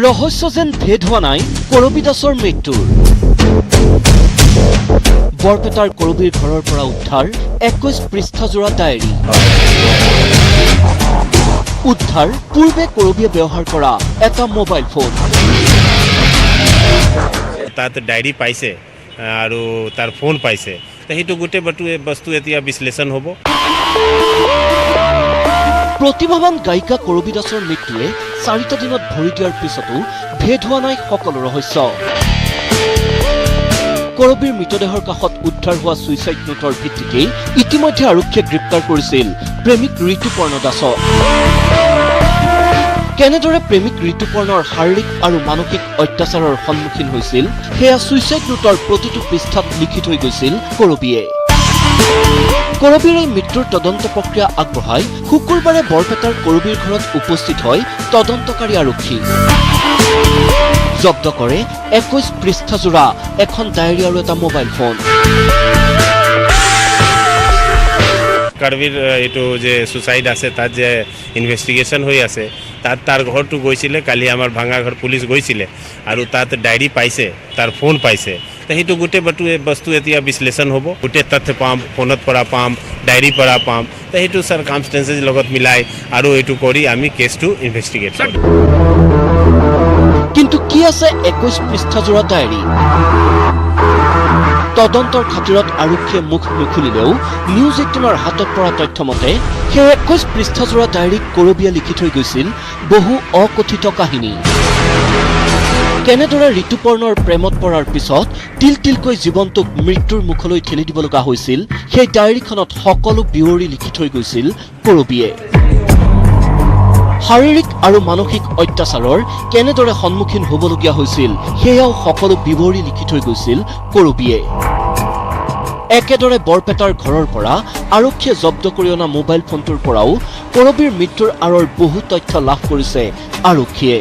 ৰহস্য যেন ভেদ হোৱা নাই কৰবি দাসৰ মৃত্যুৰ। বৰপেটাৰ কৰবিৰ ঘৰৰ পৰা উদ্ধাৰ 21 পৃষ্ঠাজোৰা ডায়েৰী। উদ্ধাৰ পূৰ্বে কৰবিয়ে ব্যৱহাৰ কৰা এটা মোবাইল ফোন। তাত ডায়েৰী পাইছে আৰু তাৰ ফোন পাইছে, সেইটো গোটেই বস্তু এতিয়া বিশ্লেষণ হ'ব। প্ৰতিভাৱান গায়িকা কৰবি দাসৰ মৃত্যুৱে 4টা দিনত ভৰি দিয়াৰ পিছতো ভেদ হোৱা নাই সকলো ৰহস্য। কৰবিৰ মৃতদেহৰ কাষত উদ্ধাৰ হোৱা সুইচাইড নোটৰ ভিত্তিতেই ইতিমধ্যে আৰক্ষীয়ে গ্ৰেপ্তাৰ কৰিছিল প্ৰেমিক ঋতুপৰ্ণ দাসক। কেনেদৰে প্ৰেমিক ঋতুপৰ্ণৰ শাৰীৰিক আৰু মানসিক অত্যাচাৰৰ সন্মুখীন হৈছিল সেয়া সুইচাইড নোটৰ প্ৰতিটো পৃষ্ঠাত লিখি থৈ গৈছিল কৰবিয়ে। কৰবিৰ এই মৃত্যুৰ তদন্ত প্ৰক্ৰিয়া আগবঢ়াই শুকুৰবাৰে বৰপেটাৰ কৰবিৰ ঘৰত উপস্থিত হয় তদন্তকাৰী আৰক্ষী। জব্দ কৰে 21 পৃষ্ঠাজোৰা এখন ডায়েৰী আৰু এটা মোবাইল ফোন। কাৰ্বিৰ এইটো যে সুইচাইড আছে তাত যে ইনভেষ্টিগেশ্যন হৈ আছে, তাত তাৰ ঘৰটো গৈছিলে, কালি আমাৰ ভাঙা ঘৰ পুলিচ গৈছিলে আৰু তাত ডায়েৰী পাইছে, তাৰ ফোন পাইছে, সেইটো গোটেই বস্তু এতিয়া বিশ্লেষণ হ'ব। গোটেই তথ্য পাম, ফোনত পৰা পাম, ডায়েৰীৰ পৰা পাম, সেইটো চাৰ্কামষ্টেঞ্চেছ লগত মিলাই আৰু এইটো কৰি আমি কেছটো ইনভেষ্টিগেট কৰিম। কিন্তু কি আছে 21 পৃষ্ঠাজোৰা ডায়েৰী? তদন্তৰ খাতিৰত আৰক্ষীয়ে মুখ নুখুলিলেও নিউজ 18ৰ হাতত পৰা তথ্য মতে সেই 21 পৃষ্ঠাজোৰা ডায়েৰীত কৰবিয়ে লিখি থৈ গৈছিল বহু অকথিত কাহিনী। কেনেদৰে ঋতুপৰ্ণৰ প্ৰেমত পৰাৰ পিছত তিল তিলকৈ জীৱনটোক মৃত্যুৰ মুখলৈ ঠেলি দিব লগা হৈছিল সেই ডায়েৰীখনত সকলো বিৱৰি লিখি থৈ গৈছিল কৰবিয়ে। শাৰীৰিক আৰু মানসিক অত্যাচাৰৰ কেনেদৰে সন্মুখীন হ'বলগীয়া হৈছিল সেয়াও সকলো বিৱৰি লিখি থৈ গৈছিল কৰবিয়ে। একেদৰে বৰপেটাৰ ঘৰৰ পৰা আৰক্ষীয়ে জব্দ কৰি অনা মোবাইল ফোনটোৰ পৰাও কৰবিৰ মৃত্যুৰ আঁৰৰ বহু তথ্য লাভ কৰিছে আৰক্ষীয়ে।